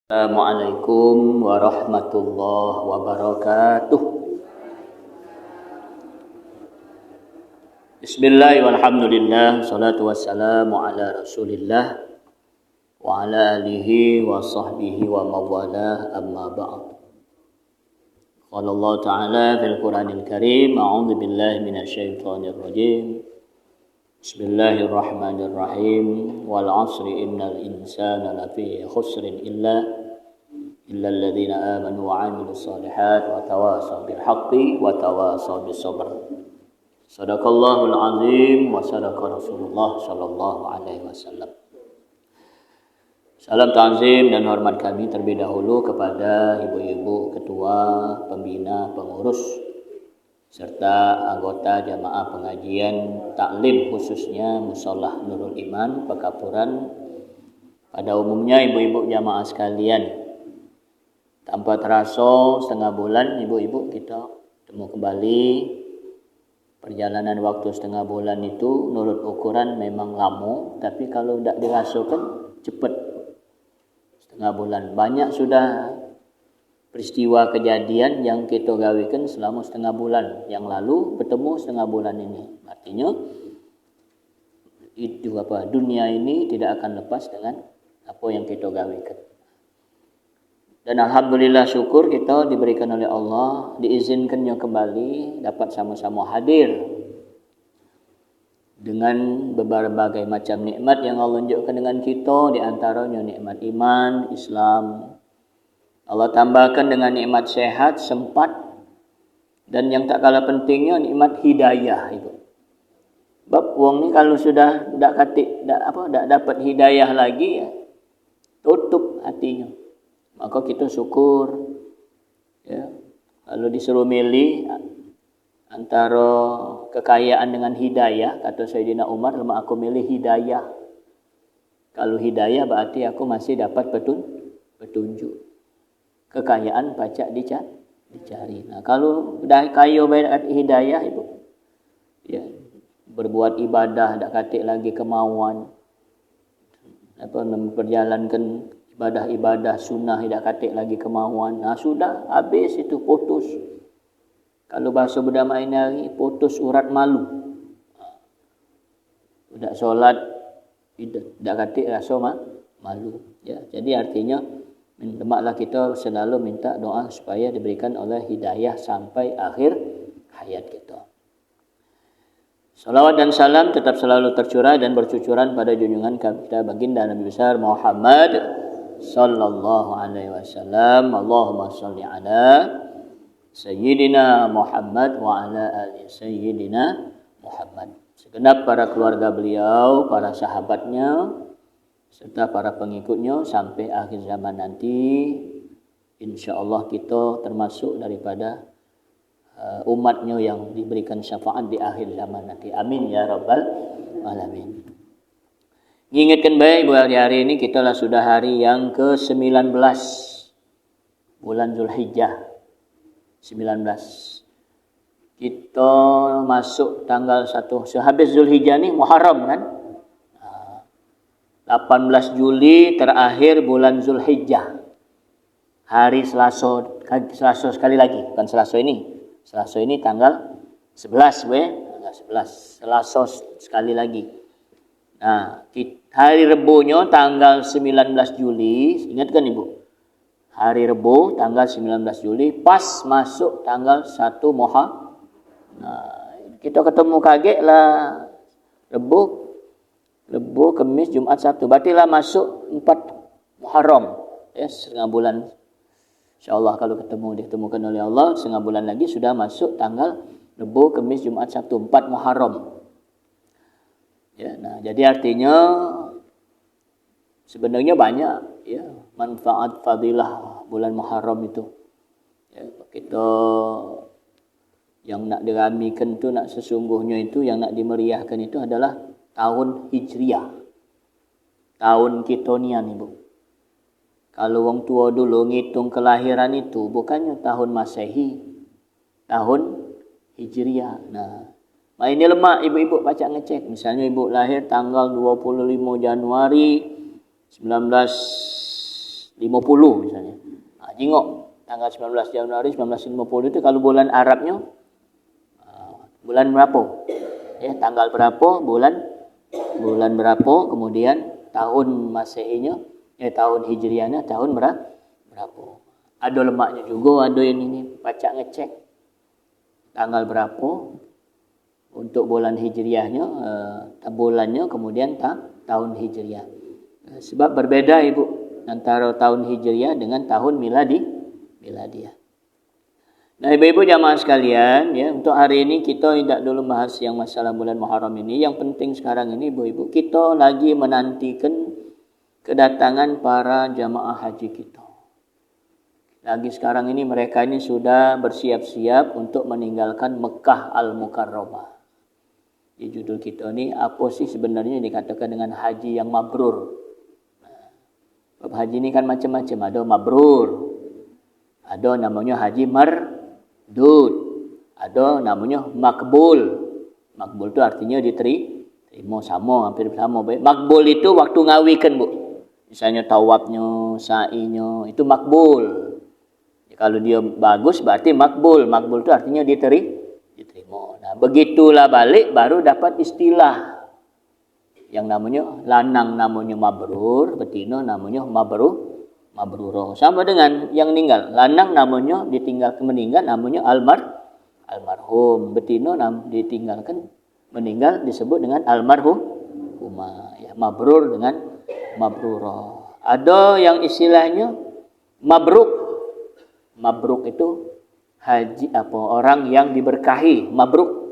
Assalamualaikum warahmatullahi wabarakatuh. Bismillah walhamdulillah, salatu wassalamu ala rasulillah wa ala alihi wa sahbihi wa mawalah, amma ba'd. Qala Allah ta'ala fil Qur'anil Karim, a'udzu billahi minasyaitonir rajim. Bismillahirrahmanirrahim. Wal 'asri innal insana lafi khusrin illa alladzina amanu wa 'amilus shalihat wa tawasaw bil haqqi wa tawasaw bis sabr. Shadaqallahul azim wa sadaqa Rasulullah sallallahu alaihi wasallam. Salam ta'zim dan hormat kami terlebih dahulu kepada ibu-ibu ketua, pembina, pengurus serta anggota jamaah pengajian taklim khususnya Musholah Nurul Iman Pekapuran. Pada umumnya ibu-ibu jamaah sekalian, tanpa terasa setengah bulan ibu-ibu kita temu kembali. Perjalanan waktu setengah bulan itu menurut ukuran memang lama, tapi kalau tidak dirasakan cepat. Setengah bulan banyak sudah peristiwa kejadian yang kita gawikan selama setengah bulan yang lalu bertemu setengah bulan ini. Artinya itu dunia ini tidak akan lepas dengan apa yang kita gawikan. Dan alhamdulillah syukur kita diberikan oleh Allah, diizinkannya kembali dapat sama-sama hadir dengan berbagai macam nikmat yang Allah tunjukkan dengan kita, di antaranya nikmat iman, Islam. Allah tambahkan dengan nikmat sehat, sempat, dan yang tak kalah pentingnya nikmat hidayah itu. Sebab wong ni kalau sudah tak dapat hidayah lagi, ya, tutup hatinya. Maka kita syukur, ya. Kalau disuruh milih antara kekayaan dengan hidayah, kata Sayyidina Umar, lama aku milih hidayah. Kalau hidayah berarti aku masih dapat petunjuk. Kekayaan pacak dicari. Nah, kalau dah kaya bayar hidayah ibu, ya, berbuat ibadah tak katik lagi kemauan, memperjalankan ibadah sunnah tidak katik lagi kemauan. Nah, sudah habis itu, putus. Kalau bahasa berdamai hari, putus urat malu. Tidak solat, tidak katik rasa malu. Ya, jadi artinya hendaklah kita selalu minta doa supaya diberikan oleh hidayah sampai akhir hayat kita. Salawat dan salam tetap selalu tercurah dan bercucuran pada junjungan kita baginda Nabi besar Muhammad sallallahu alaihi wasallam. Allahumma shalli ala sayyidina Muhammad wa ala ali sayyidina Muhammad. Segenap para keluarga beliau, para sahabatnya, serta para pengikutnya sampai akhir zaman nanti. InsyaAllah kita termasuk daripada umatnya yang diberikan syafaat di akhir zaman nanti. Amin ya rabbal alamin. Ingatkan baik bahwa hari ini kita sudah hari yang ke-19 bulan Zulhijjah 19. Kita masuk tanggal 1 sehabis Zulhijjah ni Muharram kan? 18 Juli terakhir bulan Zulhijjah. Hari Selasa sekali lagi, bukan Selasa ini. Selasa ini tanggal 11 tanggal 11. Selasa sekali lagi. Nah, hari Rebunya tanggal 19 Juli, ingatkan Ibu. Hari Rebu tanggal 19 Juli pas masuk tanggal 1 Muharram. Nah, kita ketemu kaget lah Rebu, Kamis, Jumat, Sabtu. Berartilah masuk 4 Muharram. Ya, setengah bulan. InsyaAllah kalau ditemukan oleh Allah, setengah bulan lagi sudah masuk tanggal Rebu, Kamis, Jumat, Sabtu. 4 Muharram. Ya, nah, jadi artinya sebenarnya banyak, ya, manfaat fadilah bulan Muharram itu. Ya, kita yang nak diramikan itu, nak sesungguhnya itu, yang nak dimeriahkan itu adalah tahun Hijriah. Tahun kita nian Ibu. Kalau orang tua dulu ngitung kelahiran itu bukannya tahun Masehi, tahun Hijriah. Nah, ini lemak ibu-ibu baca ngecek. Misalnya ibu lahir tanggal 25 Januari misalnya. Jingok tanggal 19 Januari 1950 itu kalau bulan Arabnya bulan berapa? Ya, tanggal berapa, bulan berapa, kemudian tahun Masehinya, tahun Hijriahnya tahun berapa. Ada lemaknya juga, ada yang ini baca ngecek tanggal berapa untuk bulan Hijriahnya, bulannya, kemudian tahun Hijriah. Sebab berbeda Ibu antara tahun Hijriah dengan tahun Miladiah. Nah, Ibu-ibu jamaah sekalian, ya, untuk hari ini kita tidak dulu bahas yang masalah bulan Muharram ini. Yang penting sekarang ini Ibu-ibu, kita lagi menantikan kedatangan para jamaah haji kita. Lagi sekarang ini mereka ini sudah bersiap-siap untuk meninggalkan Mekah Al-Mukarramah. Di judul kita ini, apa sih sebenarnya dikatakan dengan haji yang mabrur? Bab haji ini kan macam-macam. Ada mabrur, ada namanya haji mardud, ada namanya makbul. Makbul itu artinya diterima, sama, hampir sama. Makbul itu waktu ngawikan, Bu. Misalnya tawafnya, sa'inya, itu makbul. Kalau dia bagus berarti makbul. Makbul itu artinya diterima. Nah, begitulah balik baru dapat istilah yang namanya lanang namanya mabrur, betina namanya mabruro. Sama dengan yang meninggal. Lanang namanya meninggal namanya almarhum. Betina ditinggalkan meninggal disebut dengan almarhumah. Ya, mabrur dengan mabruro. Ada yang istilahnya mabruk. Mabruk itu haji orang yang diberkahi. Mabruk.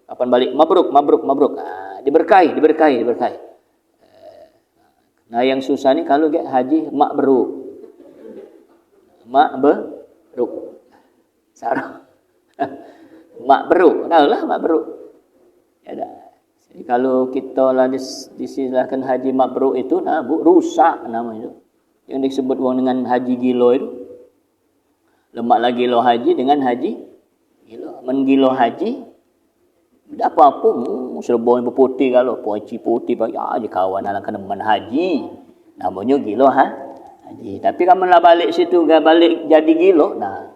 Kapan balik? Mabruk. Diberkahi. Nah, yang susah ni kalau haji mabruk. Mabruk. Sarah. Mabruk. Tahulah mabruk. Ya dah. Jadi kalau kita lah disilahkan haji mabruk itu, rusak namanya itu. Yang disebut dengan haji gilo itu. Lemak lagi lo haji dengan haji gilo. Menggilo haji tak apa-apa serba yang berputih kalau poci putih ya aja kawan alang kena haji. Namanya gilo haji. Tapi kalau lah balik situ balik jadi gilo. Nah.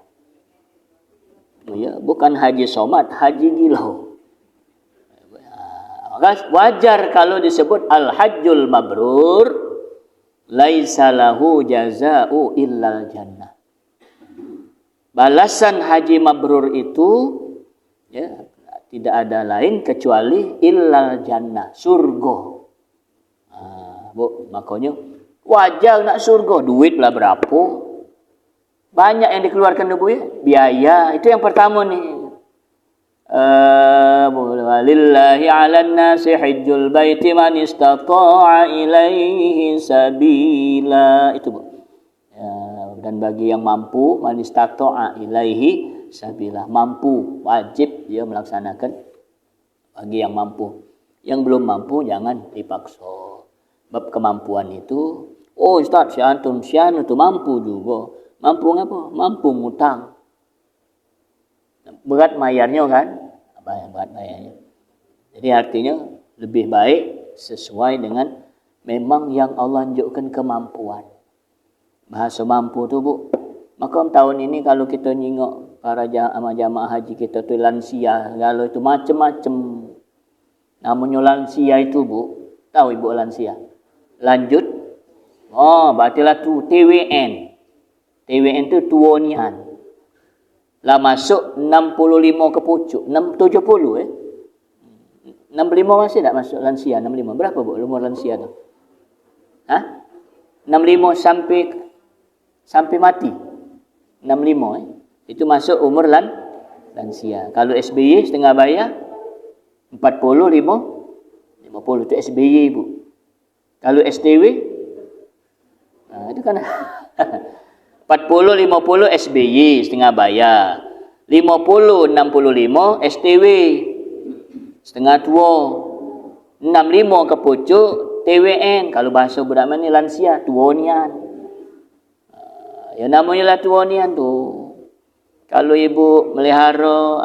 Ya, bukan haji somat, haji gilo. Wajar kalau disebut al-hajjul mabrur laisa lahu jazaa'u illal jannah. Balasan haji mabrur itu ya tidak ada lain kecuali illal jannah, surga. Bu, makanya wajar nak surga, duit lah berapa? Banyak yang dikeluarkan Bu ya, biaya. Itu yang pertama nih. Walillahi 'alan nasi hajjul baiti man istata'a ilaihi sabila. Itu Bu. Ya, dan bagi yang mampu man istata'a ilaihi sabila, mampu, wajib dia melaksanakan bagi yang mampu. Yang belum mampu jangan dipaksa. Bab kemampuan itu, Ustaz, si antum itu mampu juga. Mampu ngapa? Mampu ngutang. Berat mayarnya kan? Berat mayarnya. Jadi artinya lebih baik sesuai dengan memang yang Allah tunjukkan kemampuan. Bahasa mampu tu Bu. Maka tahun ini kalau kita nyingok para jamaah haji kita tu lansia, kalau itu macam-macam. Namanya lansia itu Bu. Tahu Ibu lansia? Lanjut. Oh, berartilah tu TWN. TWN tu tuonian. Lah masuk 65 ke pucuk. 70 65 masih tak masuk lansia 65. Berapa Bu umur lansia tu? 65 sampai mati. 65 itu masuk umur lansia. Kalau SBY setengah bayar 45 50 itu SBY Ibu. Kalau STW itu kan 40 50 SBY setengah bayar. 50 65 STW setengah tua. 65 ke pucuk TWN. Kalau bahasa budak mana lansia, tuonian. Ya namanya lah tuonian tu. Kalau ibu melihara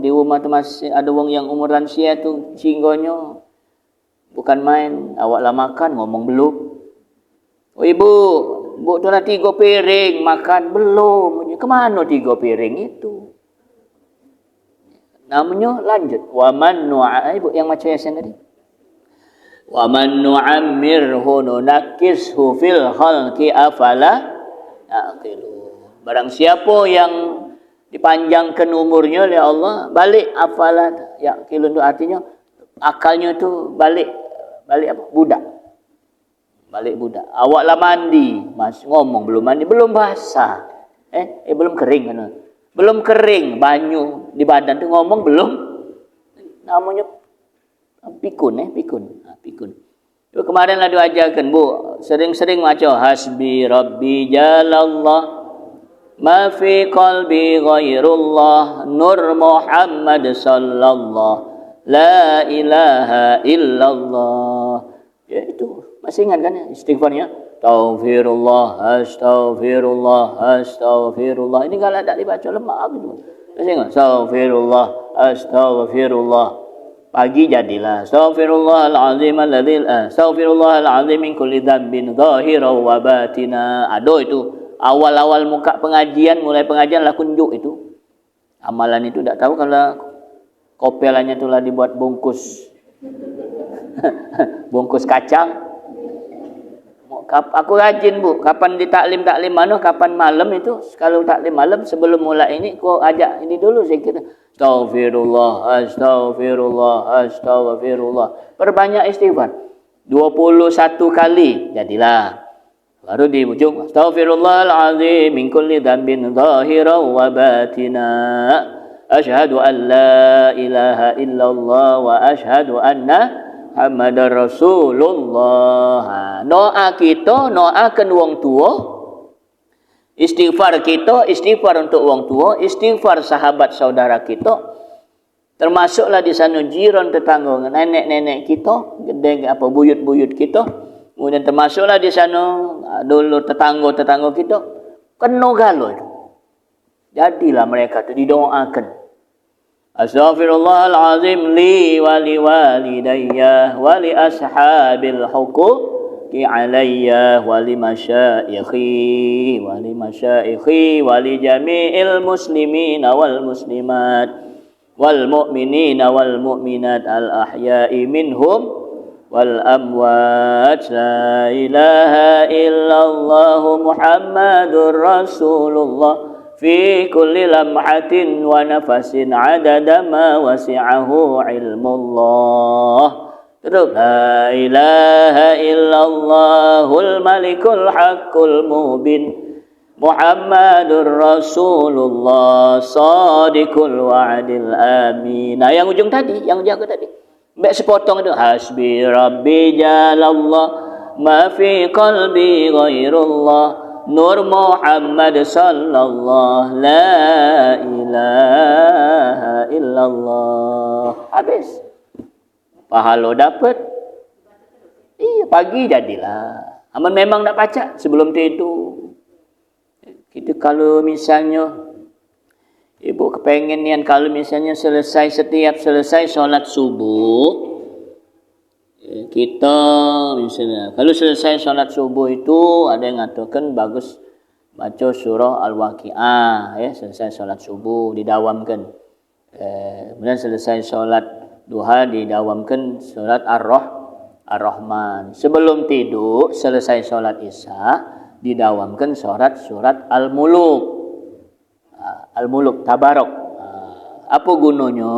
di rumah tu masih ada wong yang umur lansia tu singgonya bukan main, awak lah makan ngomong belum. Oh ibu, Bu tu lah 3 piring makan belum. Kemana 3 piring itu? Namanya lanjut. Wa man nu'a, ibu yang macam yasin tadi. Wa man nu'ammirhu nunakkishu fil khalqi afala ya'qilun. Barang siapa yang dipanjangkan umurnya oleh Allah, balik afala ya'qilun, itu artinya akalnya tu balik apa? Budak. Balik budak. Awaklah mandi, Mas ngomong belum mandi, belum basah. Belum kering kan. Belum kering banyu di badan tu ngomong belum. Namanya pikun. Pikun. Tu kemarin lah diajarkan, Bu, sering-sering baca hasbi rabbi jalallah ma fi qalbi ghairullah nur Muhammad sallallahu la ilaha illallah. Ya itu masih ingat kan istighfarnya? Astaghfirullah, astaghfirullah, astaghfirullah. Ini kalau tak dibaca lemak gitu. Masih ingat? Astaghfirullah, astaghfirullah. Pagi jadilah astaghfirullahalazim astaghfirullahalazim min kulli dzambin zahiran wa batina. Aduh itu awal-awal muka pengajian, mulai pengajian lah kunjuk itu. Amalan itu tak tahu kalau kopelannya itulah dibuat bungkus bungkus kacang. Aku rajin, Bu, kapan di taklim mana, kapan malam itu, kalau taklim malam sebelum mulai ini aku ajak ini dulu saya kira. Astaghfirullah, astaghfirullah, astaghfirullah. Perbanyak istighfar. 21 kali jadilah. Baru di ujung astaghfirullahalazim min kulli dzambin zahiran wa batina. Asyhadu an la ilaha illallah wa asyhadu anna Muhammadar Rasulullah. Doa kita, doakan wong tua. Istighfar kita, istighfar untuk wong tua, istighfar sahabat saudara kita. Termasuklah di sana jiran tetangga, nenek-nenek kita, gede apa buyut-buyut kita. Kemudian termasuklah di sana dulu tetangga-tetangga kita. Kena galo itu. Jadilah mereka itu didoakan. Astaghfirullahalazim li wa li walidayya wa li ashabil huquqi alayya wa li masyaikhi wa li jami'il muslimina wal muslimat wal mu'minina wal mu'minat al ahya'i minhum wal amwat. La ilaha illallah Muhammadur Rasulullah fi kulli lam'atin wa nafasin adada ma wasi'ahu ilmullah. Terus la ilaha illallahul malikul haqqul mubin Muhammadur Rasulullah sadiqul wa'dil amin. Nah, yang ujung tadi, yang jaga tadi. Baik sepotong itu hasbi rabbi jalallah ma fi qalbi ghairullah Nur Muhammad sallallahu la ilaha illallah. Habis. Pahala dapat. Iya, pagi jadilah. Aman memang nak baca sebelum tidur. Kita kalau misalnya ibu kepengen nian kalau misalnya setiap selesai solat subuh, kita misalnya kalau selesai solat subuh itu ada yang mengatakan bagus baca surah Al-Waqi'ah ya, selesai solat subuh didawamkan. Kemudian selesai solat duha didawamkan surat Ar-Rahman. Sebelum tidur selesai solat Isya didawamkan surat Al-Muluk. Al-Muluk Tabarok. Apa gunanya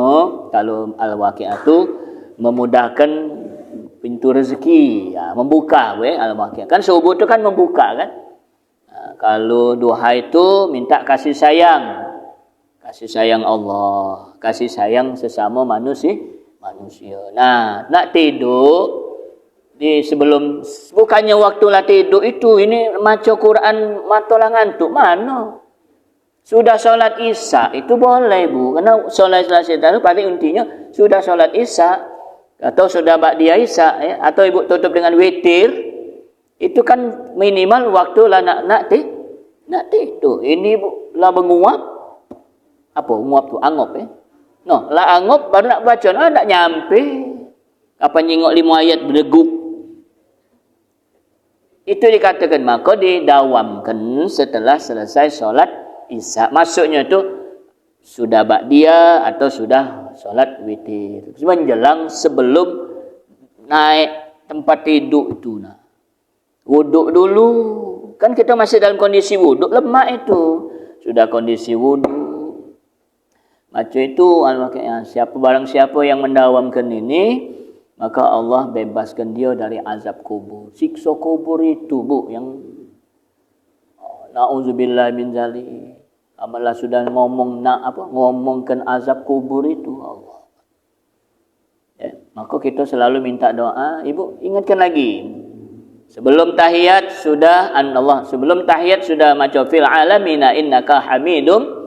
kalau Al-Waqi'ah itu memudahkan pintu rezeki, membuka Al-Waqi'ah. Kan subuh itu kan membuka kan. Kalau duha itu minta kasih sayang Allah, kasih sayang sesama manusia. Nah, nak tidur sebelum bukannya waktulah tidur itu ini maca Quran matolah ngantuk mana? Sudah solat Isya itu boleh, Bu. Karena solat Isya itu paling intinya sudah solat Isya atau sudah ba'diyah Isya ya, atau ibu tutup dengan witir, itu kan minimal waktu lah nak tidur. Ini Bu lah menguap. Apa menguap tu? Angop ya. No, lah angop baru nak baca, nak nyampe. Kapan nyengok 5 ayat berdeguk. Itu dikatakan maka didawamkan setelah selesai solat isya. Maksudnya itu sudah ba'diyah atau sudah solat witir. Menjelang sebelum naik tempat tidur itu. Nah, wuduk dulu. Kan kita masih dalam kondisi wuduk, lemak itu. Sudah kondisi wuduk. Macam itu barang siapa yang mendawamkan ini, maka Allah bebaskan dia dari azab kubur. Siksa kubur itu, Bu, yang na'udzubillah min zalik. Amalah sudah ngomongkan azab kubur itu Allah. Ya, maka kita selalu minta doa. Ibu ingatkan lagi. Sebelum tahiyat sudah maca fil alamina innaka hamidum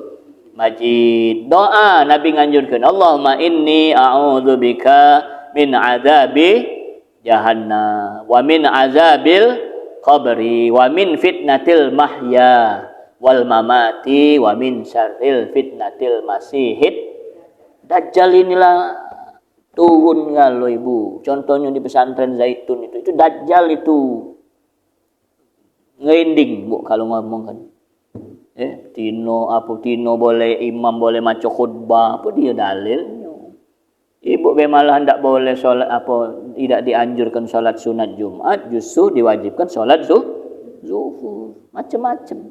majid. Doa Nabi nganjurkan, Allahumma inni a'udzubika min azabi jahannam wa min azabil qabri wa min fitnatil mahya wal mamati wa min syarril fitnatil masihid dajjal. Inilah turun kalau ibu. Contohnya di pesantren Zaitun itu dajjal itu ngerinding, Bu, kalau ngomong kan. Tino boleh imam boleh maca khutbah, apa dia dalilnya? Ibu malah tidak boleh solat tidak dianjurkan solat sunat Jumat, justru diwajibkan solat zuhur. Macam-macam.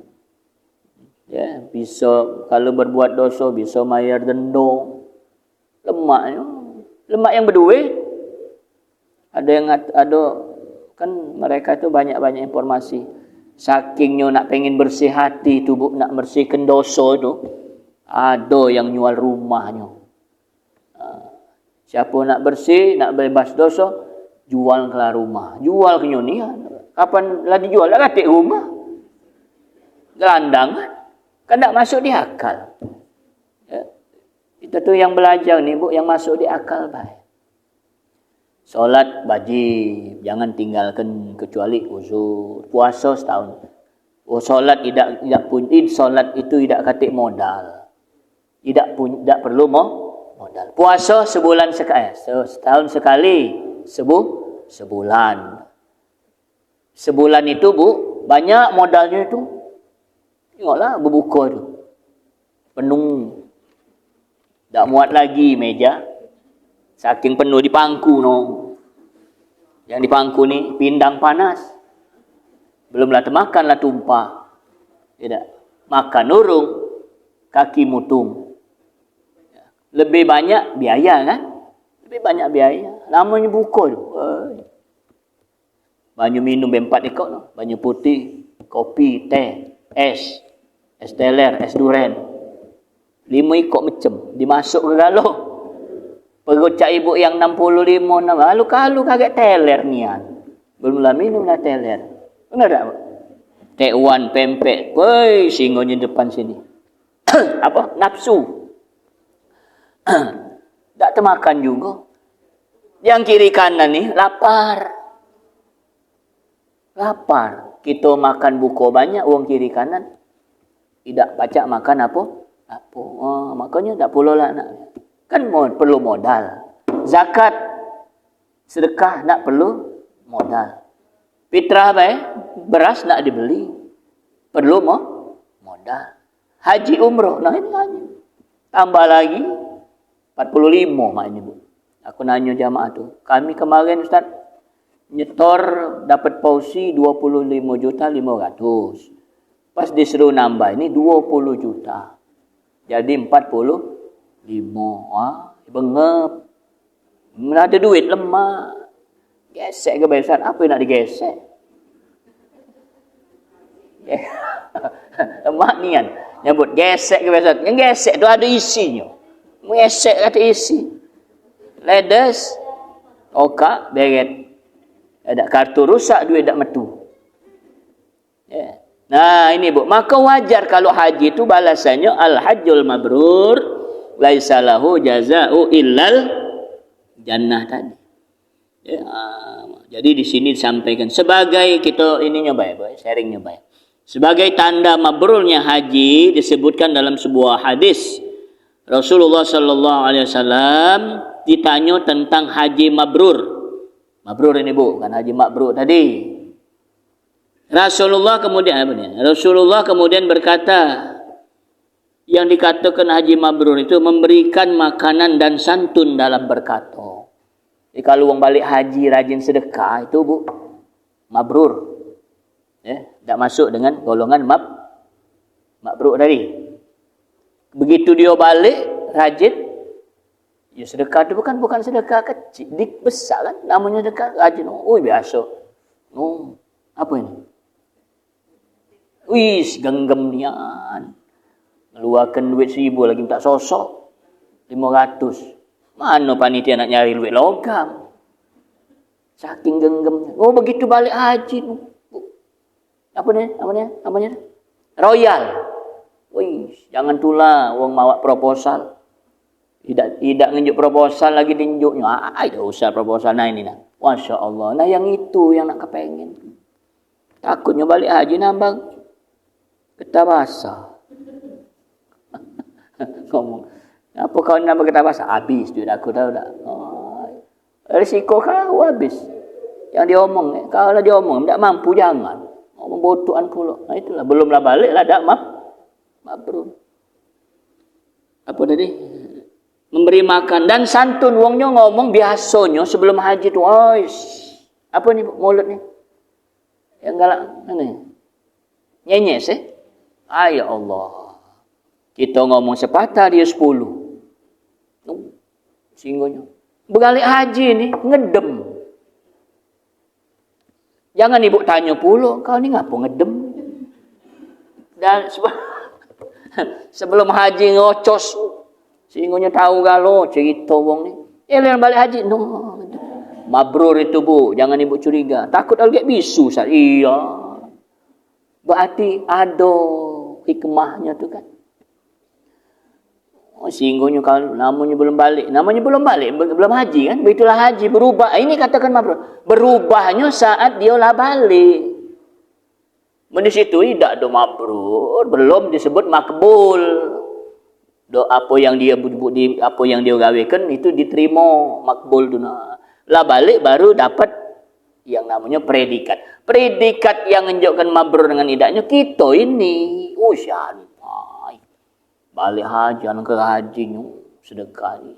Ya, bisa kalau berbuat dosa bisa bayar denda. Lemak yang berduit. Ada kan mereka itu banyak informasi. Sakingnya nak pengen bersih hati tu, Bu, nak bersihkan dosa tu, ada yang jual rumahnya. Siapa nak bersih, nak bebas dosa, jual kelar rumah. Jual ke ni. Kapan lagi jual? Dah katik rumah. Gelandang kan tak masuk di akal. Ya. Itu tu yang belajar ni, Bu, yang masuk di akal baik. Solat wajib, jangan tinggalkan kecuali uzur. Puasa setahun. Solat tidak solat itu tidak katik modal. Tidak perlu modal. Puasa sebulan sekali, setahun sekali, sebulan. Sebulan itu, Bu, banyak modalnya itu. Tengoklah berbuka itu. Penuh. Tak muat lagi meja. Saking penuh di pangku Yang di pangku ni pindang panas. Belumlah termakanlah tumpah. Tidak. Makan urung, kaki mutung. Lebih banyak biaya kan? Lebih banyak biaya. Namanya buka tu. Banyak minum 4 ekor. Banyak putih, kopi, teh, es teler, es duren. 5 ekor macam. Dimasuk ke galuh. Perut cak ibu yang 65 lalu kalau kaget teler nian. Belumlah minumlah teler. Benar tak? Tekwan pempek. Woi, singonya depan sini. Apa? Nafsu. Tak termakan juga. Yang kiri kanan ni lapar. Kita makan buko banyak, uang kiri kanan tidak pacak makan apa? Makanya tak puluh lah nak. Kan perlu modal. Zakat, sedekah nak perlu modal. Fitrah beras nak dibeli, perlu modal. Haji umroh, nah ini haji. Tambah lagi 45 mak ini, Bu. Aku nanya jamaah tu. Kami kemarin Ustaz nyetor dapat pausi 25.500.000. Pas disuruh nambah ini 20 juta. Jadi 45. Bengep. Mana ada duit lemah. Gesek ke Ustaz? Apa yang nak digesek? Lemah ni kan. Nyebut gesek ke Ustaz. Yang gesek tu ada isinya. Gesek kata isi. Ledes. Okak. Beret. Ada kartu rusak. Duit tak metu. Yeah. Nah ini, Bu. Maka wajar kalau haji itu balasannya al-hajjul mabrur. Laisa lahu jaza'u illal jannah tadi. Ya, jadi di sini disampaikan sebagai kita ininya baik, sharingnya baik. Sebagai tanda mabrurnya haji disebutkan dalam sebuah hadis Rasulullah sallallahu alaihi wasallam ditanya tentang haji mabrur. Mabrur ini, Bu, kan haji mabrur tadi. Rasulullah kemudian apa nih? Rasulullah kemudian berkata, yang dikatakan haji mabrur itu memberikan makanan dan santun dalam berkata. Jadi kalau orang balik haji rajin sedekah itu bu mabrur. Tak masuk dengan golongan mabrur tadi. Begitu dia balik rajin, ya sedekah itu bukan sedekah kecil, besar kan? Namanya sedekah rajin. Oh biasa. Oh apa ini? Wis genggam nian. Ngeluarkan duit 1.000 lagi tak sosok. 500. Mana panitia nak nyari duit logam? Saking genggam. Oh begitu balik haji. Apa ni? Namanya? Royal. Wih, jangan tulah wong mawa proposal. Tidak nunjuk proposal lagi dinjuknya. Ada usah proposal ini nah. Masya Allah. Nah yang itu yang nak kepengen. Takutnya balik haji nambah getah basah. Ngomong. Apa kau nambah getah basah? Habis duit aku tahu tak. Risiko kau habis. Yang dia omong. Kalau dia omong tak mampu jangan. Ngomong botuan pula. Nah itulah. Belumlah balik lah tak mabrur. Apa tadi? Memberi makan dan santun. Wongnya ngomong biasanya sebelum haji tu. Apa ni mulut ni? Yang galak mana? Nyenyes ya Allah. Kita ngomong sepatah dia 10. Singgonya. Bergalik haji ni ngedem. Jangan ibu tanya pula, kau ni ngapa ngedem? Dan sebelum haji ngocos. Singgonya tahu galo cerita wong ni. Yang balik haji no. Mabrur itu bu, jangan ibu curiga. Takut algek bisu sat. Iya. Berarti ada hikmahnya tu kan. Singgonya kalau namanya belum balik. Belum haji kan. Begitulah haji berubah. Ini katakan mabrur. Berubahnya saat dia lah balik. Di situ tidak ada mabrur. Belum disebut makbul. Apa yang dia gawekan itu diterima makbul tu nah. Lah balik baru dapat yang namanya predikat. Predikat yang menunjukkan mabrur dengan tidaknya kita ini. Santai. Balik haji, ke hajinya sedekah ni.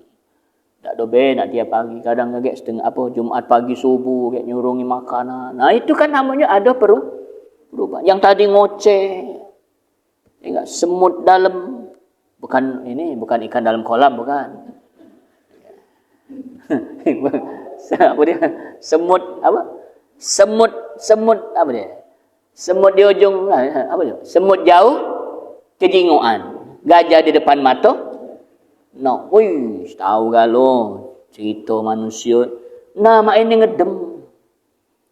Tak ada nak tiap pagi. Kadang agak setengah Jumat pagi subuh agak nyurungi makanan. Nah itu kan namanya ada perubahan. Yang tadi ngoceh. Ingat semut dalam bukan ikan dalam kolam bukan. Apa dia? Semut apa dia? Semut di ujung apa dia? Semut jauh kejinguan. Gajah di depan mata. No, tahu galo cerita manusia. Nah, mak ini ngedem.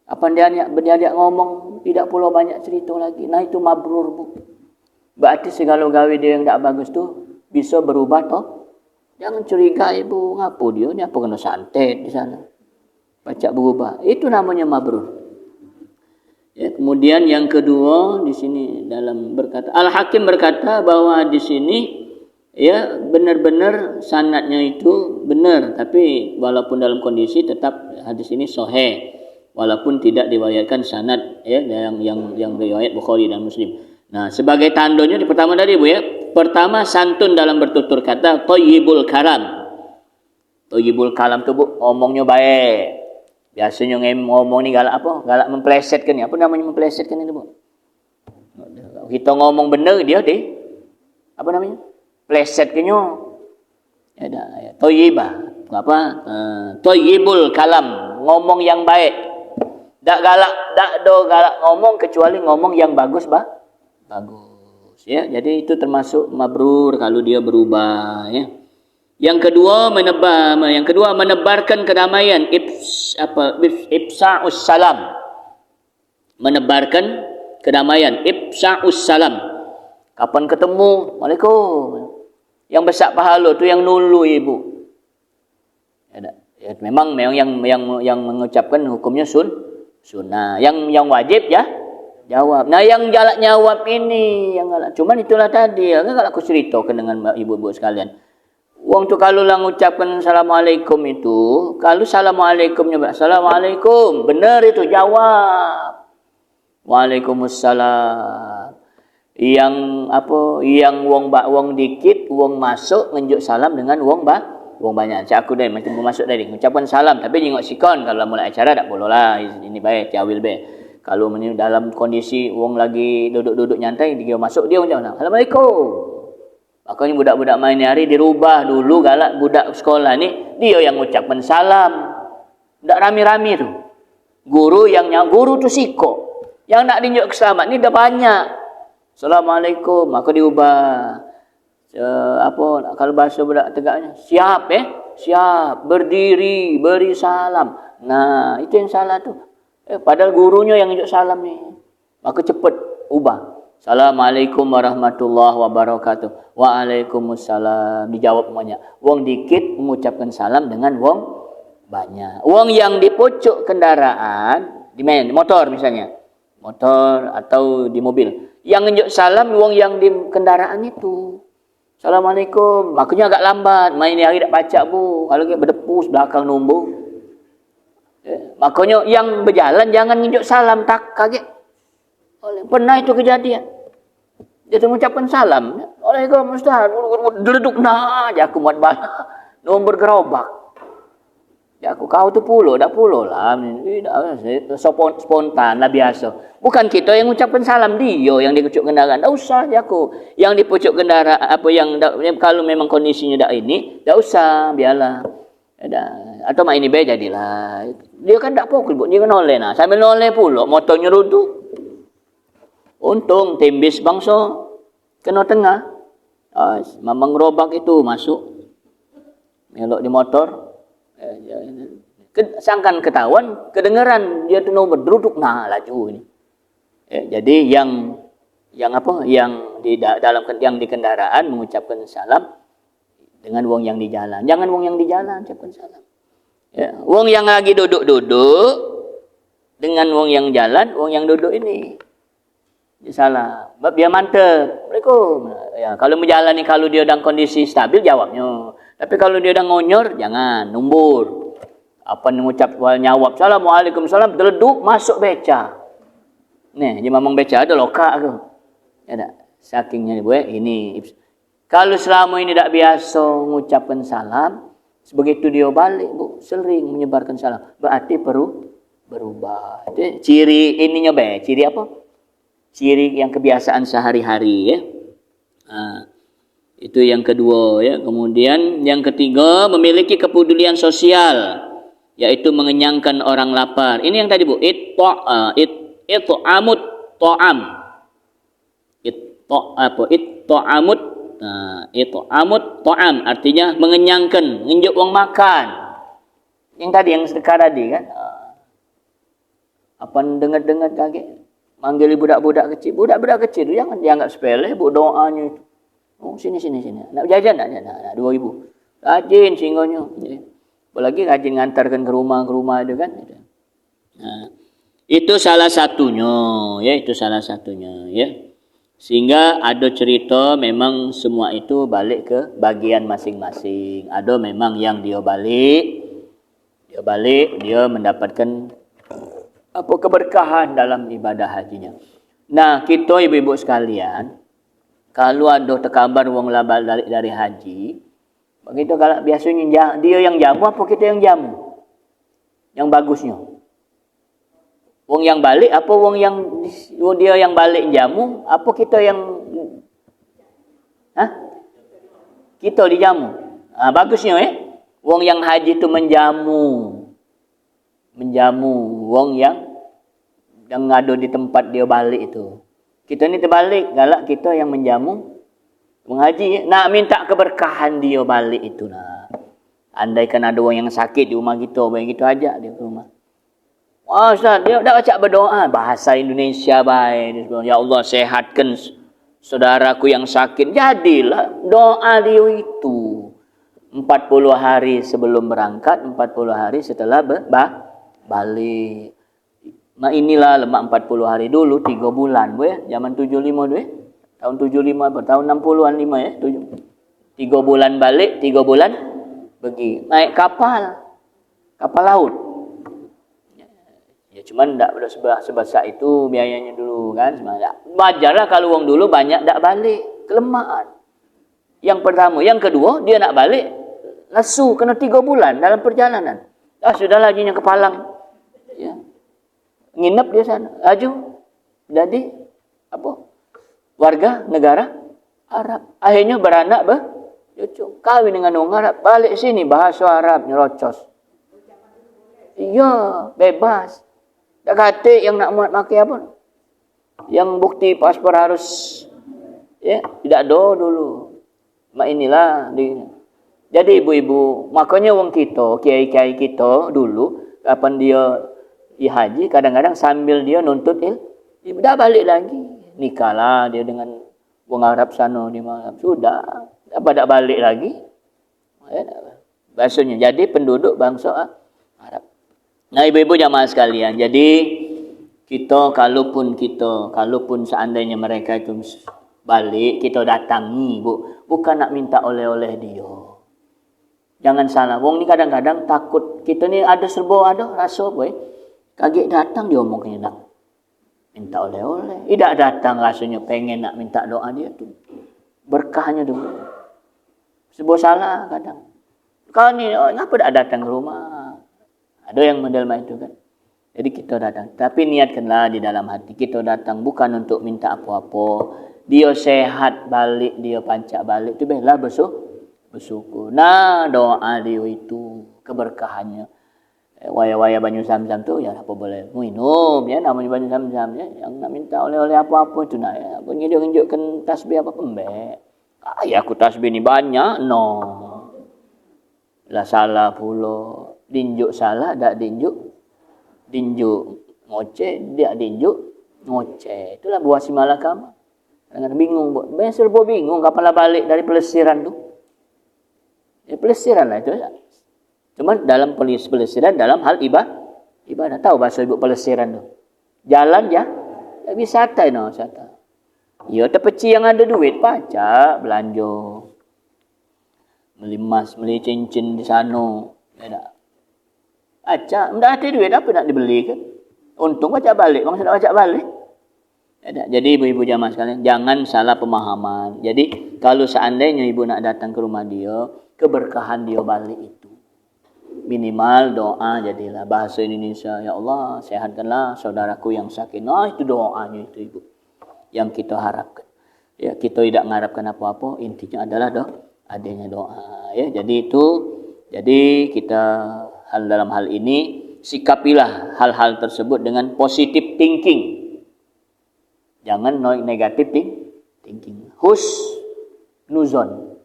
Apa dia ngomong tidak pula banyak cerita lagi. Nah, itu mabrur bu. Berarti segala gawe dia yang tak bagus tu bisa berubah toh. Jangan curiga ibu, ngapo dia ni apa kena santet di sana. Pacak berubah. Itu namanya mabrur. Ya, kemudian yang kedua di sini dalam berkata Al-Hakim berkata bahwa di sini ya benar-benar sanadnya itu benar, tapi walaupun dalam kondisi tetap hadis ini sahih walaupun tidak diriwayatkan sanad ya yang riwayat Bukhari dan Muslim. Nah, sebagai tandanya di pertama tadi Bu ya. Pertama santun dalam bertutur kata, thayyibul kalam. Thayyibul kalam tu Bu, omongnya baik. Biasanya ngomong ni galak apa? Galak memplesetkan ni. Apa namanya memplesetkan ini Bu? Kita ngomong benar dia apa namanya? Plesetkannya. Ya, thayyibah. Apa? Thayyibul kalam, ngomong yang baik. Tak galak ngomong kecuali ngomong yang bagus bagus ya. Jadi itu termasuk mabrur kalau dia berubah ya. Yang kedua menebarkan kedamaian, ifsa'us salam. Menebarkan kedamaian, ifsa'us salam. Kapan ketemu? Waalaikumsalam. Yang besar pahala tu yang nulu ibu. Ya, memang yang mengucapkan hukumnya sunnah. Yang wajib ya jawab. Nah yang galak jawab ini yang galak. Cuman itulah tadi kan kalau aku ceritakan dengan ibu-ibu sekalian. Wong tu kalau lah mengucapkan assalamualaikum itu, kalau assalamualaikumnya assalamualaikum, benar itu jawab. Waalaikumsalam. Yang apa? Yang wong dikit, wong masuk ngenjuk salam dengan wong banyak. Cak aku dah macam masuk tadi, ucapan salam tapi jengok sikon kalau mulai acara tak boleh lah. Ini baik, tiawil baik. Kalau dalam kondisi wong lagi duduk-duduk nyantai, dia masuk dia ucap Assalamualaikum. Makanya budak-budak main hari dirubah dulu galak budak sekolah ni dia yang ucapkan salam. Tak rami-rami tu. Guru tu siko. Yang nak dinjuk selamat ni dah banyak. Assalamualaikum, maka diubah. Kalau bahasa budak tegaknya, siap siap, berdiri, beri salam. Nah, itu yang salah tu. Padahal gurunya yang tunjuk salam ni. Maka cepat ubah. Assalamualaikum warahmatullahi wabarakatuh. Waalaikumsalam. Dijawab semuanya. Wong dikit mengucapkan salam dengan wong banyak. Wong yang di pucuk kendaraan, di motor misalnya. Motor atau di mobil. Yang tunjuk salam wong yang di kendaraan itu. Assalamualaikum. Makanya agak lambat. Main hari tak pacak bu. Kalau kita berdepus belakang nombor. Makanya yang berjalan jangan tunjuk salam. Tak kaget. Pernah itu kejadian. Dia mengucapkan salam. Waalaikumsalam Ustaz. Deleduk nah aja aku muat bala. Nombor gerobak. Ya aku kau tu pulo, dak pulo lah. Spontan lah biasa. Bukan kita yang mengucapkan salam, dia yang dipucuk kendaraan. Tak usah ya aku. Yang dipucuk kendaraan apa yang kalau memang kondisinya dak ini, tak usah, biarlah. Atau main ini baik jadilah. Dia kan tak pukul, dia kan noleh nah. Sambil noleh pula motornya ruduk. Untung tembis bangsa kena tengah. Mamang gerobak itu masuk. Melok di motor. Sangkan ketahuan, kedengaran dia tu berduduk nah laju ini. Jadi yang di kendaraan mengucapkan salam dengan wong yang di jalan. Jangan wong yang di jalan ucapkan salam. Wong yang lagi duduk-duduk dengan wong yang jalan, wong yang duduk ini dia salah. Biar mantep. Assalamualaikum. Ya, kalau menjalani kalau dia dalam kondisi stabil jawabnya. Tapi kalau dia dah ngonyor, jangan numbur. Apa mengucap nyawab Assalamualaikum salam terleduk masuk beca. Nih, dia memang beca ada lokak ke. Ya tak? Sakingnya ini. Kalau selama ini tak biasa mengucapkan salam, begitu dia balik, bu, sering menyebarkan salam. Berarti perlu berubah. Itu ciri ininya ciri apa? Ciri yang kebiasaan sehari-hari ya. Itu yang kedua ya. Kemudian yang ketiga, memiliki kepedulian sosial, yaitu mengenyangkan orang lapar. Ini yang tadi bu, it'amut ta'am. It'amut ta'am artinya mengenyangkan, ngenjuk wong makan. Yang tadi yang sedekah tadi kan. Apa dengar-dengar kaget? Manggil budak-budak kecil. Budak-budak kecil tu jangan dianggap sepele, bu doanya itu. Oh, sini. Nak jajan tak? Nak 2,000. Rajin singonya. Apalagi rajin ngantarkan ke rumah itu kan. Itu salah satunya, ya, ya. Sehingga ada cerita memang semua itu balik ke bagian masing-masing. Ada memang yang dia balik dia mendapatkan apa keberkahan dalam ibadah hajinya. Nah, kita ibu-ibu sekalian, kalau ada terkabar wong labal dari haji, begitu kalau biasanya dia yang jamu apa kita yang jamu? Yang bagusnya. Wong yang balik apa dia yang balik jamu apa kita yang kita dijamu. Bagusnya wong yang haji itu menjamu wong yang ada di tempat dia balik itu. Kita ni terbalik, galak kita yang menjamu menghaji, nak minta keberkahan dia balik itu nah. Andaikan ada orang yang sakit di rumah kita, begitu ajak dia ke rumah. Wah Ustaz, dia dah baca berdoa bahasa Indonesia baik. Ya Allah sehatkan saudaraku yang sakit. Jadilah doa dia itu 40 hari sebelum berangkat, 40 hari setelah balik. Nah inilah lemak 40 hari dulu 3 bulan zaman 75 tu tahun 75 tahun 60-an 5 ya 3 bulan balik 3 bulan pergi naik kapal laut ya, Cuman tak sebesar itu biayanya dulu kan. Wajarlah kalau uang dulu banyak tak balik, kelemahan. Yang pertama, yang kedua dia nak balik lesu kena 3 bulan dalam perjalanan. Sudahlah jinya kepalang. Ya. Nginep dia sana. Laju jadi apa? Warga negara Arab. Akhirnya beranak cucu. Kawin dengan orang Arab, balik sini bahasa Arab nyerocos. Iya, bebas. Tak kata yang nak muat pakai apa? Yang bukti paspor harus tidak ada dulu. Mak inilah dia. Jadi ibu-ibu, makanya wong kita, kiai-kiai kita dulu kapan dia haji, kadang-kadang sambil dia nuntut ilmu, dah balik lagi. Nikahlah dia dengan wong Arab sana di malam. Sudah, apa dah balik lagi? Bahasanya jadi penduduk bangsa Arab. Nah, ibu-ibu jamaah sekalian, jadi kalaupun seandainya mereka itu balik, kita datangi, bukan nak minta oleh-oleh dia. Jangan salah, wong ni kadang-kadang takut, kita ni ada rasa kaget datang dia omongnya nak minta oleh-oleh. Tidak datang rasanya pengen nak minta doa dia tu. Berkahnya dulu. Sebuah salah kadang. Kau ni kenapa tak datang ke rumah? Ada yang model itu kan. Jadi kita datang. Tapi niatkanlah di dalam hati. Kita datang bukan untuk minta apa-apa. Dia sehat balik, dia pancak balik. Itu baiklah bersyukur. Nah, doa dia itu keberkahannya. Waya-waya banyu zam-zam tu ya apa boleh minum ya, namanya banyu zam-zam ya. Yang nak minta oleh-oleh apa-apa itu nak ya. Apa dia tunjukkan tasbih apa pembek. Ya aku tasbih ni banyak no. Lah salah pula. Dinjuk salah, tak dinjuk ngoceh, dia dinjuk ngoceh. Itulah buah si malakama. Kadang-kadang bingung, banyak serba bingung kapan lah balik dari pelesiran tu. Ya pelesiran lah itu. Cuma dalam pelesiran dalam hal ibadah. Tahu bahasa ibu pelesiran tu. Jalan ya wisata no, wisata. Ya terpeci yang ada duit pacak belanja. Beli emas, beli cincin di sana. Ya tak. Acak, tidak ada duit apa nak dibeli kan? Untung acak balik, maksud acak balik. Jadi ibu-ibu jamaah sekalian, jangan salah pemahaman. Jadi kalau seandainya ibu nak datang ke rumah dia, keberkahan dia balik itu. Minimal doa jadilah bahasa Indonesia. Ya Allah, sehatkanlah saudaraku yang sakit. Nah, itu doanya itu ibu. Yang kita harapkan. Ya, kita tidak mengharapkan apa-apa, intinya adalah adanya doa. Ya, jadi kita dalam hal ini sikapilah hal-hal tersebut dengan positive thinking. Jangan negative thinking. Husnuzon.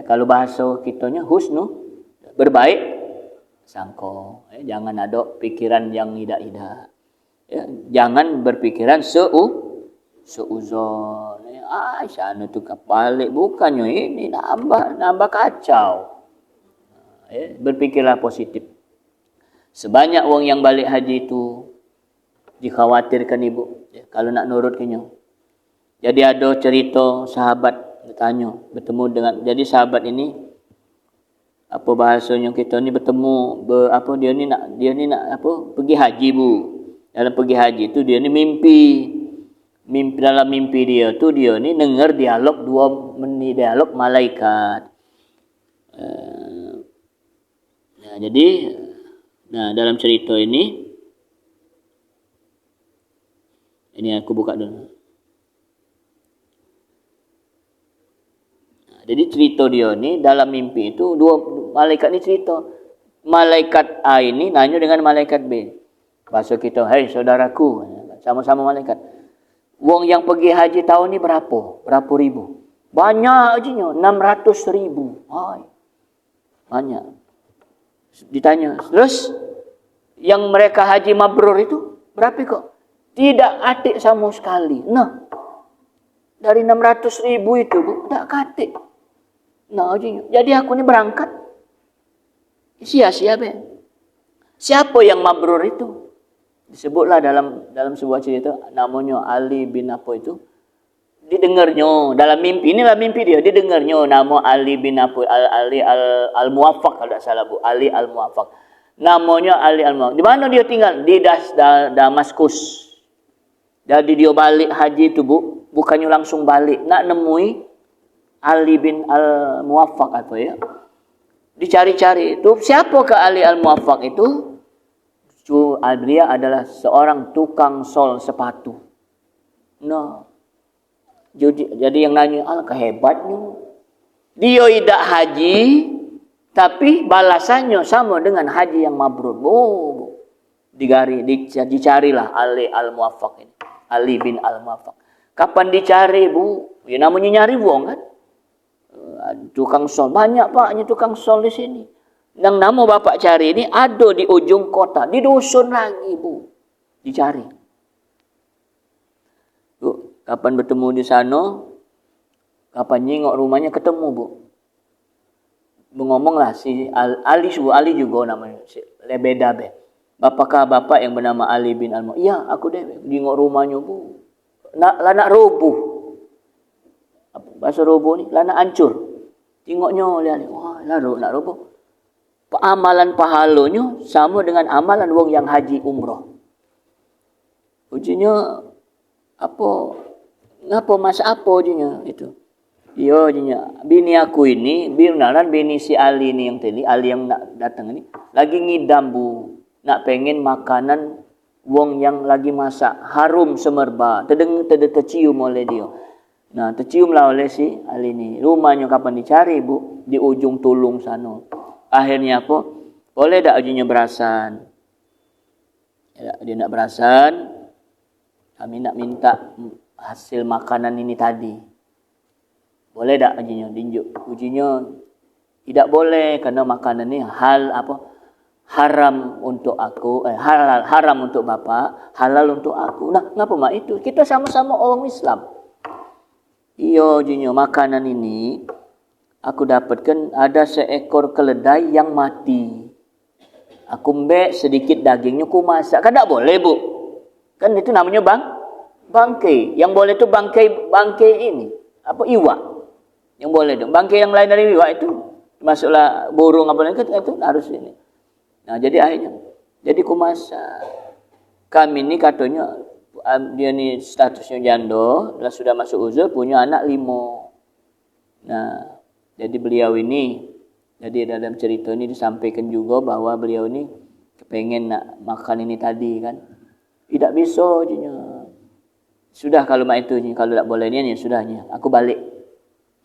Kalau bahasa kitanya berbaik sangka. Jangan ada pikiran yang tidak. Jangan berpikiran seuzon. Sana tu balik bukannya ini nambah kacau. Berpikirlah positif. Sebanyak orang yang balik haji itu dikhawatirkan ibu. Kalau nak nurut kenya. Jadi ada cerita sahabat bertanya, bertemu dengan. Jadi sahabat ini apa bahasanya kita ni bertemu dia ni nak pergi haji bu. Dalam pergi haji tu dia ni mimpi dalam mimpi dia tu dia ni dengar dialog 2 menit dialog malaikat. Jadi dalam cerita ini aku buka dulu. Jadi cerita dia ni dalam mimpi itu 2 malaikat ni cerita. Malaikat A ini nanya dengan malaikat B. Bahasa kita, "Hai saudaraku," sama-sama malaikat. Wong yang pergi haji tahun ni berapa? Berapa ribu? Banyak ajinya, 600,000. Hai. Banyak. Ditanya, terus yang mereka haji mabrur itu berapa kok? Tidak atik sama sekali. Nah, dari 600,000 itu bu, tak katik. Nah, jadi aku ni berangkat. Sia-sia be. Siapa yang mabrur itu? Disebutlah dalam sebuah cerita, namanya Ali bin apa itu. Didengarnya dalam mimpi, inilah mimpi dia, didengarnya nama Ali bin Abu Ali al-Muwaffaq kalau tak salah bu, Ali al-Muwaffaq. Namanya Ali Al-Muwaffaq. Di mana dia tinggal? Di Damaskus. Jadi dia balik haji itu, Bu, bukannya langsung balik, nak nemui Ali bin Al-Muwaffaq atau ya. Dicari-cari itu, siapa ke Ali Al-Muwaffaq itu? Dia adalah seorang tukang sol sepatu. Nah, jadi yang nanya, kehebatnya. Dia tidak haji, tapi balasannya sama dengan haji yang mabrur. Dicarilah Ali Al-Muwaffaq ini. Ali bin Al-Muwaffaq. Kapan dicari, Bu? Ya namanya nyari wong kan. Tukang sol. Banyak paknya tukang sol di sini. Yang nama bapak cari ini ada di ujung kota. Di dusun lagi, Bu. Dicari. Bu, kapan bertemu di sana? Kapan nyingok rumahnya ketemu, Bu. Ngomonglah si Ali juga namanya. Beda. Bapakah bapak yang bernama Ali bin Al-Muwaffaq? Iya, aku deh. Nyingok rumahnya, Bu. Nak roboh. Bahasa roboh ni, nak hancur. Tengoknya, lihat. Wah, nak roboh. Amalan pahalanya sama dengan amalan wong yang haji umrah. Ujinya ngapa masa apa ujinya itu? Iya ujinya. Bini aku ini, bini si Ali ini yang tadi, Ali yang nak datang ini, lagi ngidam, Bu. Nak pengen makanan wong yang lagi masak, harum semerbak, tercium oleh dia. Nah, terciumlah oleh si Ali ini. Rumahnya kapan dicari, Bu? Di ujung Tulung sana. Akhirnya apa? Boleh tak ujinya berasan? Ya, dia nak berasan. Kami nak minta hasil makanan ini tadi. Boleh tak ujinya? Ujinya tidak boleh karena makanan ini haram untuk aku, haram untuk bapak, halal untuk aku. Nah, ngapa mak itu? Kita sama-sama orang Islam. Iya ujinya makanan ini aku dapatkan ada seekor keledai yang mati. Aku mbek sedikit dagingnya, aku masak. Kan tak boleh, Bu. Kan itu namanya bangkai. Yang boleh itu bangkai ini. Iwak. Yang boleh itu. Bangkai yang lain dari iwak itu. Masuklah burung itu harus ini. Nah, jadi akhirnya. Jadi aku masak. Kami ini katanya, dia ni statusnya janda. Sudah masuk uzur, punya anak 5. Nah, jadi beliau ini, jadi dalam cerita ini disampaikan juga bahwa beliau ini kepengen nak makan ini tadi kan. Tidak bisa je. Sudah kalau mak itu, kalau tak boleh ni, sudahnya. Aku balik.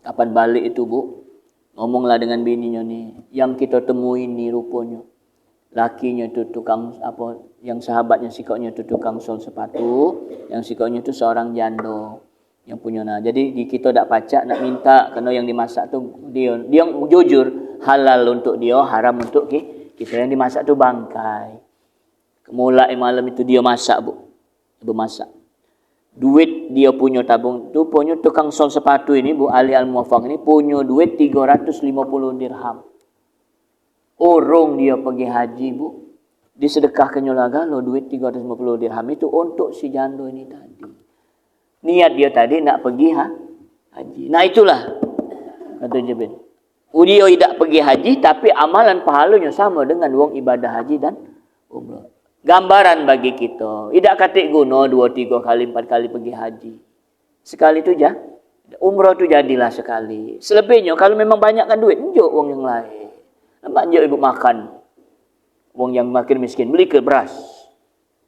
Kapan balik itu, Bu? Ngomonglah dengan bininya ni. Yang kita temui ni rupanya. Lakinya itu tukang yang sahabatnya sikapnya itu tukang sol sepatu. Yang sikapnya itu seorang janda. Yang punya jadi kita tak pacak nak minta kerana yang dimasak tu dia jujur halal untuk dia, haram untuk kita. Yang dimasak tu bangkai. Mulai malam itu dia masak, Bu. Bermasak. Duit dia punya tabung tu, punya tukang sol sepatu ini, Bu Ali Al-Muwaffaq ini punya duit 350 dirham. Orang dia pergi haji, Bu. Disedekahkannya lagalo duit 350 dirham itu untuk si janda ini tadi. Niat dia tadi nak pergi haji. Nah itulah kata Jibril. Dia tidak pergi haji tapi amalan pahalanya sama dengan wong ibadah haji dan umrah. Gambaran bagi kita. Tidak katik guna 2, 3 kali, 4 kali pergi haji. Sekali tu je. Umrah tu jadilah sekali. Selebihnya kalau memang banyakkan duit, unjuk wong yang lain. Nampak je ibu makan. Wong yang makin miskin beli ke beras.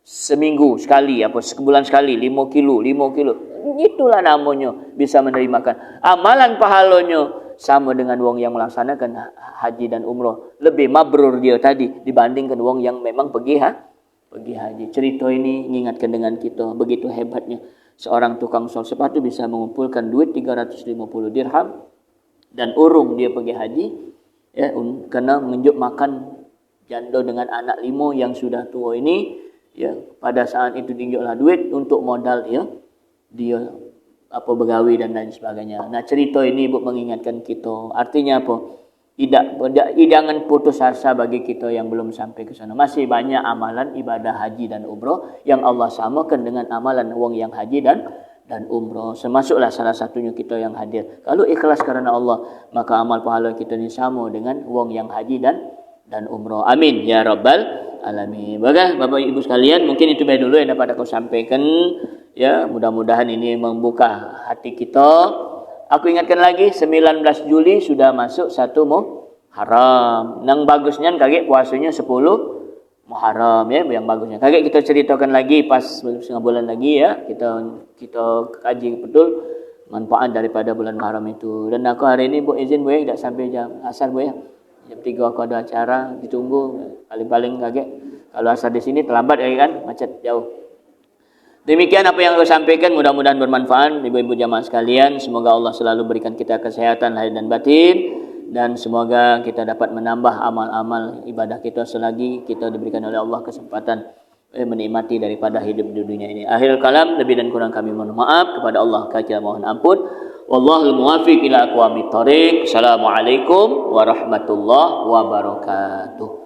Seminggu sekali, sebulan sekali, 5 kilo. Itulah namanya bisa menerima. Amalan pahalanya sama dengan wong yang melaksanakan haji dan umrah. Lebih mabrur dia tadi dibandingkan wong yang memang pergi haji. Cerita ini mengingatkan dengan kita begitu hebatnya seorang tukang sol sepatu bisa mengumpulkan duit 350 dirham dan urung dia pergi haji ya, karena menunjuk makan janda dengan anak 5 yang sudah tua ini. Ya, pada saat itu tunjuklah duit untuk modal dia begawi dan lain sebagainya. Nah, cerita ini Ibu mengingatkan kita. Artinya apa? Jangan putus asa bagi kita yang belum sampai ke sana. Masih banyak amalan ibadah haji dan umrah yang Allah samakan dengan amalan wong yang haji dan umrah. Termasuklah salah satunya kita yang hadir. Kalau ikhlas kerana Allah, maka amal pahala kita ni sama dengan wong yang haji dan dan umrah. Amin ya rabbal alamin. Bapak Ibu sekalian, mungkin itu dulu yang dapat aku sampaikan. Ya, mudah-mudahan ini membuka hati kita. Aku ingatkan lagi, 19 Juli sudah masuk 1 Muharram. Nang bagusnya kaget puasanya 10 Muharram ya, yang bagusnya. Kaget kita ceritakan lagi pas setengah bulan lagi ya. Kita kaji betul manfaat daripada bulan Muharram itu. Dan aku hari ini izin tidak sampai jam asar ya. Jam 3 aku ada acara, ditunggu paling-paling kaget. Kalau asar di sini terlambat ya kan, macet jauh. Demikian apa yang saya sampaikan, mudah-mudahan bermanfaat ibu-ibu jamaah sekalian. Semoga Allah selalu berikan kita kesehatan lahir dan batin, dan semoga kita dapat menambah amal-amal ibadah kita selagi kita diberikan oleh Allah kesempatan menikmati daripada hidup di dunia ini. Akhir kalam, lebih dan kurang kami mohon maaf. Kepada Allah kami mohon ampun. Wallahul muwaffiq ila aqwamit thoriq. Assalamualaikum warahmatullahi wabarakatuh.